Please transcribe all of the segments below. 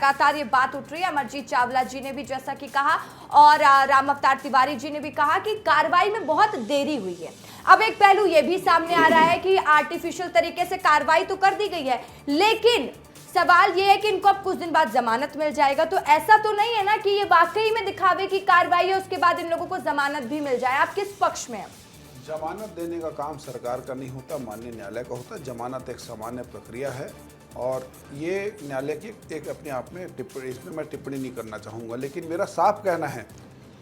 लगातार ये बात उठ रही है। अमरजीत चावला जी ने भी जैसा कि कहा और राम अवतार तिवारी जी ने भी कहा कि कार्रवाई में बहुत देरी हुई है। अब एक पहलू ये भी सामने आ रहा है कि आर्टिफिशियल तरीके से कार्रवाई तो कर दी गई है, लेकिन सवाल ये है कि इनको अब कुछ दिन बाद जमानत मिल जाएगा। तो ऐसा तो नहीं है ना कि ये वाकई में दिखावे की कार्रवाई है, उसके बाद इन लोगों को जमानत भी मिल जाए। आप किस पक्ष में हैं? जमानत देने का काम सरकार का नहीं होता, माननीय न्यायालय का होता है। जमानत एक सामान्य प्रक्रिया है और ये न्यायालय की एक अपने आप में इसमें मैं टिप्पणी नहीं करना चाहूँगा, लेकिन मेरा साफ कहना है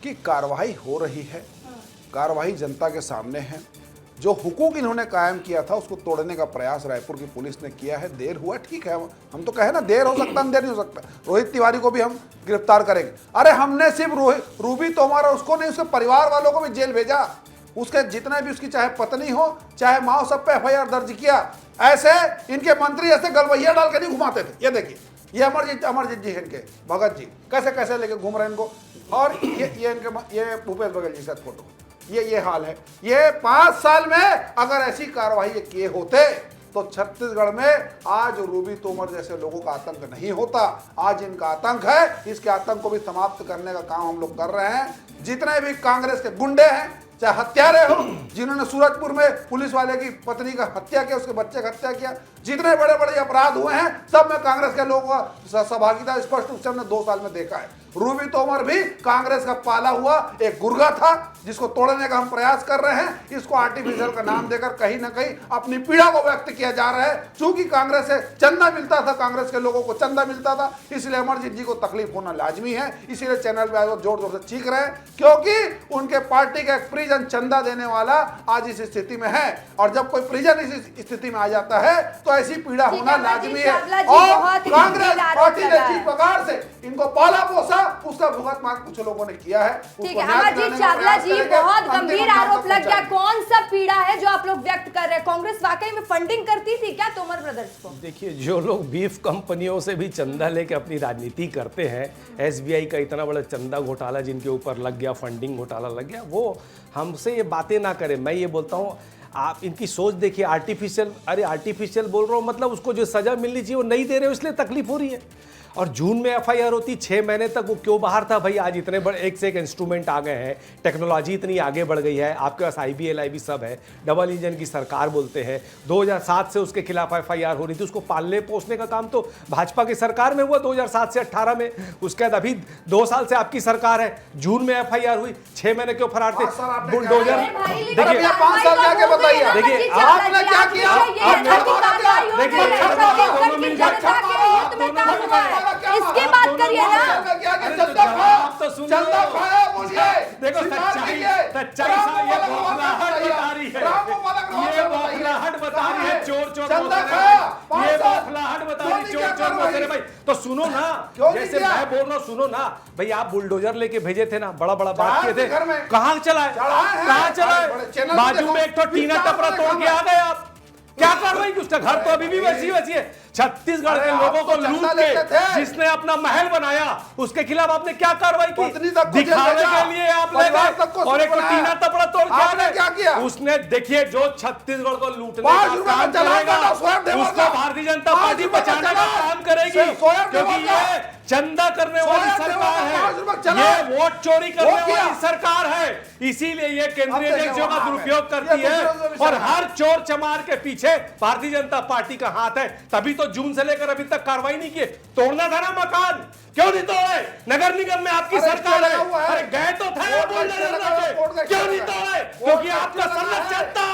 कि कार्रवाई हो रही है, कार्रवाई जनता के सामने है। जो हुकूक इन्होंने कायम किया था उसको तोड़ने का प्रयास रायपुर की पुलिस ने किया है। देर हुआ, ठीक है, हम तो कहे ना देर हो सकता, अंधेर नहीं हो सकता। रोहित तिवारी को भी हम गिरफ्तार करेंगे। अरे हमने सिर्फ रूबी तोमर और उसको नहीं, उसके परिवार वालों को भी जेल भेजा। उसके जितने भी उसकी चाहे पत्नी हो चाहे माँ हो, सब पे एफआईआर दर्ज किया। ऐसे इनके मंत्री ऐसे गलवैया डाल के नहीं घुमाते थे। ये देखिए, ये अमरजीत जी इनके भगत जी कैसे कैसे लेके घूम रहे हैं इनको। और ये इनके ये भूपेश बघेल जी साथ फोटो, ये हाल है। ये 5 साल में अगर ऐसी कार्रवाई किए होते तो छत्तीसगढ़ में आज रूबी तोमर जैसे लोगों का आतंक नहीं होता। आज इनका आतंक है, इसके आतंक को भी समाप्त करने का काम हम लोग कर रहे हैं। जितने भी कांग्रेस के गुंडे हैं, चाहे हत्यारे हो, जिन्होंने सूरजपुर में पुलिस वाले की पत्नी का हत्या किया, उसके बच्चे का हत्या किया, जितने बड़े बड़े अपराध हुए हैं, सब में कांग्रेस के लोगों का सहभागिता स्पष्ट रूप से हमने 2 साल में देखा है। रूबी तोमर भी कांग्रेस का पाला हुआ एक गुर्गा था, जिसको तोड़ने का हम प्रयास कर रहे हैं। इसको आर्टिफिशियल का नाम देकर कहीं ना कहीं अपनी पीड़ा को व्यक्त किया जा रहा है। चूंकि कांग्रेस से चंदा मिलता था, कांग्रेस के लोगों को चंदा मिलता था, इसलिए अमरजीत जी को तकलीफ होना लाजमी है। इसीलिए चैनल पे जोर जोर से चीख रहे हैं, क्योंकि उनके पार्टी का एक परिजन चंदा देने वाला आज इस स्थिति में है। और जब कोई परिजन इस स्थिति में आ जाता है तो ऐसी पीड़ा होना लाजमी है। और कांग्रेस पार्टी ने जिस प्रकार से इनको पाला पोसा, उसका भुगतान कुछ लोगों ने किया है। ठीक है, अमरजीत चावला जी, बहुत गंभीर आरोप लग गया। कौन सा पीड़ा है जो आप लोग व्यक्त कर रहे हैं? कांग्रेस वाकई में फंडिंग करती थी क्या तोमर ब्रदर्स को? देखिए, जो लोग बीफ कंपनियों से भी चंदा लेके अपनी राजनीति करते हैं, एसबीआई का इतना बड़ा चंदा घोटाला जिनके ऊपर लग गया, फंडिंग घोटाला लग गया, वो हमसे ये बातें ना करें। मैं ये बोलता हूँ, आप इनकी सोच देखिए। आर्टिफिशियल बोल रहा हूँ, मतलब उसको जो सजा मिलनी चाहिए वो नहीं दे रहे हो, इसलिए तकलीफ हो रही है। और जून में एफआईआर होती, 6 महीने तक वो क्यों बाहर था भाई? आज इतने बड़े एक से एक इंस्ट्रूमेंट आ गए हैं, टेक्नोलॉजी इतनी आगे बढ़ गई है, आपके पास IB LIB सब है, डबल इंजन की सरकार बोलते हैं। 2007 से उसके खिलाफ एफआईआर हो रही थी, उसको पालने पोसने का काम तो भाजपा की सरकार में हुआ 2007 से 18 में। उसके बाद अभी 2 साल से आपकी सरकार है। जून में एफआईआर हुई, 6 महीने क्यों फरार थे? बुलडोजर देखिए, 5 साल आगे बताइए, देखिए आपने क्या किया? इसकी बात करिए ना। चंदा खाया मुझे। देखो, सच्चाई ये बौखलाहट बता रही है, ये बौखलाहट बता रही है। चोर ये बौखलाहट बता रही है, चोर मोसेरे भाई। तो सुनो ना, जैसे मैं बोल रहा हूँ, सुनो ना भाई। आप बुलडोजर लेके भेजे थे ना, बड़ा बात किए थे, कहाँ चलाए? बाजू में एक तो टीना टपरा तोड़ के आ गए आप। क्या कार्रवाई की? उसका घर तो अभी भी वैसी है। छत्तीसगढ़ के लोगों को लूट के जिसने अपना महल बनाया, उसके खिलाफ आपने क्या कार्रवाई की? दिखाने के लिए आप ले गए और एक टीना टपरा तोड़ के क्या किया? उसने, देखिए, जो छत्तीसगढ़ को लूटने का काम करेगा उसको भारतीय जनता पार्टी बचाने का काम करेगी, क्योंकि ये चंदा करने वाली सरकार है, ये वोट चोरी करने वाली सरकार है। इसीलिए ये केंद्रीय एजेंसियों का दुरुपयोग करती है और हर चोर चमार के पीछे भारतीय जनता पार्टी का हाथ है। तभी तो जून से लेकर अभी तक कार्रवाई नहीं की। तोड़ना था ना मकान, क्यों नहीं तोड़े? नगर निगम में आपकी सरकार है, अरे गए तो थे, क्यों नहीं तोड़े? क्योंकि आपका संरक्षण था,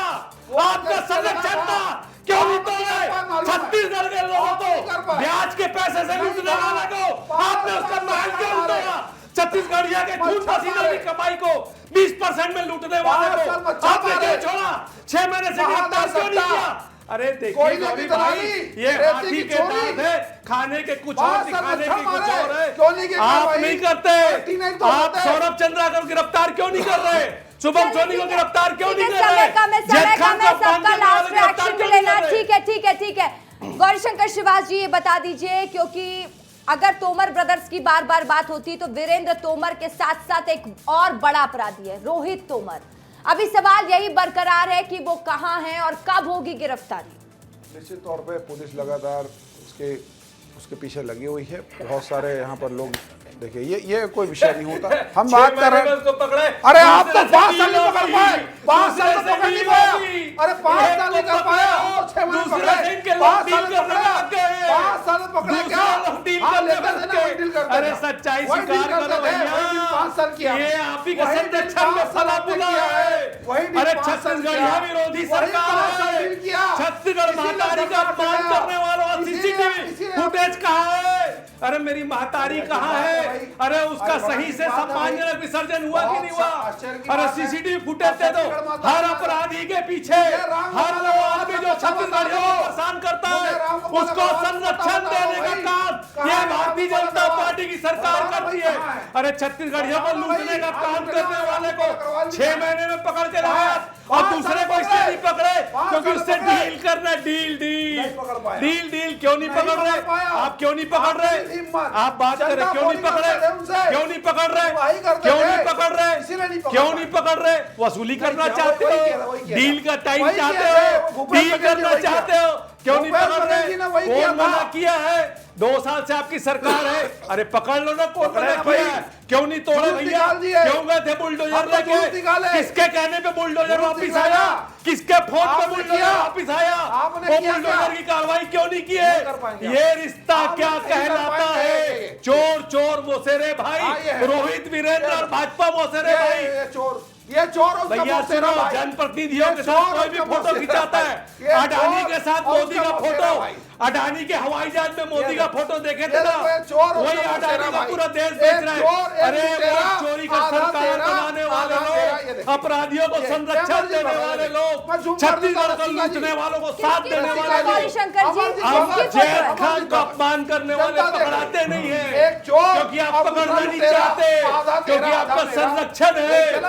क्यों नहीं तोड़े? छत्तीसगढ़ के लोगों को ब्याज के पैसे से लूटने वाले को आपने उसका महल क्यों तोड़ा? छत्तीसगढ़िया के खून पसीने की कमाई को 20% में लूटने वाले को आपने क्यों छोड़ा? 6 महीने से गिरफ्तार क्यों नहीं किया? अरे देखिए गौरी भाई, ये हाथी के दांत है, खाने के कुछ और, दिखाने के कुछ और है। आप नहीं करते। आप सौरभ चंद्रा को गिरफ्तार क्यों नहीं कर रहे? शुभम सोनी को गिरफ्तार क्यों नहीं कर रहे? ठीक है। गौरीशंकर श्रीवास जी, ये बता दीजिए, क्योंकि अगर तोमर ब्रदर्स की बार बार बात होती तो वीरेंद्र तोमर के साथ साथ एक और बड़ा अपराधी है, रोहित तोमर। अभी सवाल यही बरकरार है कि वो कहां है और कब होगी गिरफ्तारी? निश्चित तौर पे पुलिस लगातार उसके उसके पीछे लगी हुई है। बहुत सारे यहाँ पर लोग, देखिए ये कोई विषय नहीं होता। हम बात कर रहे हैं, अरे आप तो 5 साल नहीं पकड़ पाए, 5 साल तो पकड़ नहीं पाया, अरे 5 साल नहीं कर पाया, 6 महीने पकड़े, 5 साल पकड़े, 5 साल पकड़े क्या? हाँ, लेकर देना, वही डील करते। अरे सच्चाई स्वीकार करो भैया, 5 साल किया, ये आप ही का संरक्षण में फला फूला है। अरे छत्तीसगढ़िया विरोधी सरकार है, छत्तीसगढ़ महतारी का अपमान करने वालों, सीसीटीवी फुटेज कहाँ है? अरे मेरी महतारी कहाँ है? अरे उसका सही से सम्मानजनक विसर्जन हुआ कि नहीं हुआ? अरे सीसीटीवी फुटेज दे दो। हर अपराधी के पीछे हर वो आदमी जो छत्तीसगढ़ियों को परेशान करता है उसको संरक्षण देने का काम ये भारतीय जनता पार्टी की सरकार करती है। अरे छत्तीसगढ़ियों को लूटने का काम करने वाले को 6 महीने में पकड़ के लाया और दूसरे को इससे नहीं पकड़े क्योंकि उससे डील करना, डील क्यों नहीं पकड़ रहे? आप क्यों नहीं पकड़ रहे? आप बात करें, क्यों नहीं पकड़ रहे? क्यों नहीं पकड़ रहे? क्यों नहीं पकड़ रहे? क्यों नहीं पकड़ रहे? वसूली करना चाहते हो? डील का टाइम चाहते हो? डील करना चाहते हो? क्यों नहीं पकड़ रहे? कौन मना किया है? 2 साल से आपकी सरकार है, अरे पकड़ लो ना, कौन मना किया है? क्यों नहीं तोड़े भैया? क्यों गए थे बुलडोजर लेके? किसके कहने पे बुलडोजर वापिस आया? किसके फोन पे बुलडोजर वापिस आया? वो बुलडोजर की कार्रवाई क्यों नहीं की है? ये रिश्ता क्या कहलाता है? चोर चोर मोसेरे भाई, रोहित वीरेंद्र और भाजपा मोसेरे भाई। ये चोर भैया सुनो, जनप्रतिनिधियों के साथ कोई भी फोटो खिंचाता है, अडानी के साथ मोदी का फोटो, अडानी के हवाई जहाज में मोदी का फोटो देखे थे ना, वही अडानी का पूरा देश बेच रहा है। अरे वो चोरी का सरकार बनाने वाले लोग, अपराधियों को संरक्षण देने वाले लोग, छत्तीसगढ़ को लूटने वालों को साथ देने वाले लोग, हम जैद खान को अपमान करने वाले पकड़ाते नहीं है क्योंकि आप पकड़ना नहीं चाहते, क्योंकि आपका संरक्षण है।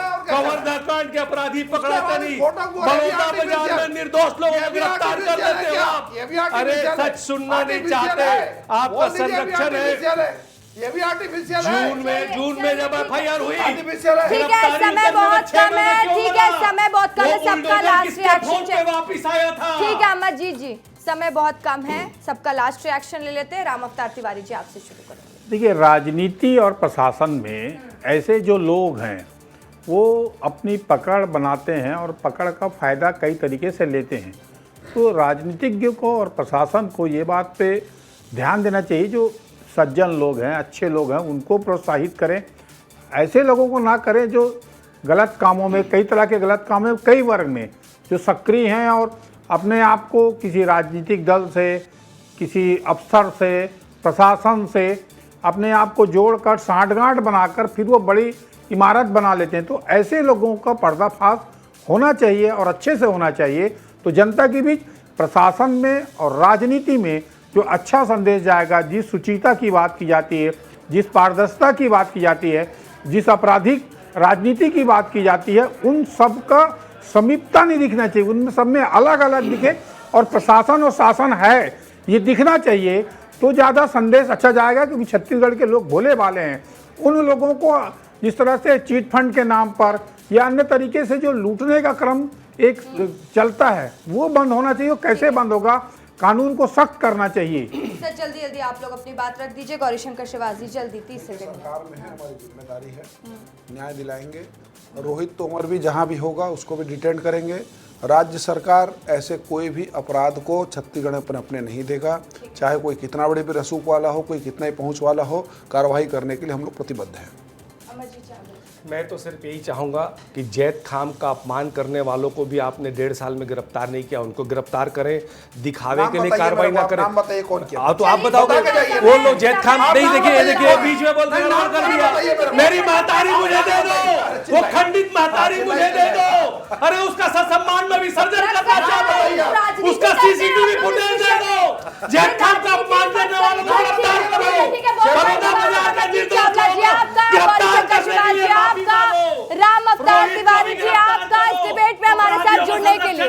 कवर्धा कांड के अपराधी पकड़ाते नहीं, बड़ौदा बाजार में निर्दोष लोगों को गिरफ्तार कर देते हो आप। अरे सच सुनना नहीं चाहते, आपका संरक्षण है। ये भी आर्टिफिशियल है। जून में जब एफआईआर हुई, ठीक है, समय बहुत कम है, ठीक है, समय बहुत कम है, सबका लास्ट रिएक्शन वापिस आया था। ठीक है अमर जी, समय बहुत कम है, सबका लास्ट रिएक्शन ले लेते हैं। राम अवतार तिवारी जी, आपसे शुरू करेंगे। देखिए, राजनीति और प्रशासन में ऐसे जो लोग हैं वो अपनी पकड़ बनाते हैं और पकड़ का फ़ायदा कई तरीके से लेते हैं। तो राजनीतिज्ञों को और प्रशासन को ये बात पे ध्यान देना चाहिए, जो सज्जन लोग हैं, अच्छे लोग हैं, उनको प्रोत्साहित करें, ऐसे लोगों को ना करें जो गलत कामों में, कई तरह के गलत कामों में, कई वर्ग में जो सक्रिय हैं और अपने आप को किसी राजनीतिक दल से, किसी अफसर से, प्रशासन से अपने आप को जोड़कर सांठगांठ बनाकर फिर वो बड़ी इमारत बना लेते हैं। तो ऐसे लोगों का पर्दाफाश होना चाहिए और अच्छे से होना चाहिए। तो जनता के बीच, प्रशासन में और राजनीति में जो अच्छा संदेश जाएगा, जिस शुचिता की बात की जाती है, जिस पारदर्शिता की बात की जाती है, जिस आपराधिक राजनीति की बात की जाती है, उन सब का समीपता नहीं दिखना चाहिए, उनमें सब में अलग अलग दिखे और प्रशासन और शासन है ये दिखना चाहिए। तो ज़्यादा संदेश अच्छा जाएगा, क्योंकि छत्तीसगढ़ के लोग भोले भाले हैं। उन लोगों को जिस तरह से चीट फंड के नाम पर या अन्य तरीके से जो लूटने का क्रम एक चलता है, वो बंद होना चाहिए। कैसे बंद होगा? कानून को सख्त करना चाहिए। सर जल्दी जल्दी आप लोग अपनी बात रख दीजिए। गौरीशंकर शिवाजी जल्दी 30 सेकंड। सरकार में है, हमारी जिम्मेदारी है, न्याय दिलाएंगे। रोहित तोमर भी जहां भी होगा उसको भी डिटेन करेंगे। राज्य सरकार ऐसे कोई भी अपराध को छत्तीसगढ़ में अपने नहीं देगा, चाहे कोई कितना बड़े भी रसूख वाला हो, कोई कितना ही पहुंच वाला हो, कार्रवाई करने के लिए हम लोग प्रतिबद्ध हैं। मैं तो सिर्फ यही चाहूँगा कि जैद खान का अपमान करने वालों को भी आपने 1.5 साल में गिरफ्तार नहीं किया, उनको गिरफ्तार करें, दिखावे के लिए कार्रवाई ना करें। नाम बताइए कौन किया? तो आप बताओगे वो लोग जैद खान नहीं? देखिए बीच में बोल कर दिया, मेरी महतारी मुझे दे दो, वो खंडित महतारी मुझे दे दो। अरे उसका ससम्मान में विसर्जन करना चाहता हूँ, उसका सीसीटीवी फुटेज दे दो। जैद खान का अपमान करने वालों को गिरफ्तार करो, बड़ौदा बाजार का निर्दोष गिरफ्तार करने के लिए राम अवतार तिवारी जी आपका इस डिबेट में हमारे साथ जुड़ने के लिए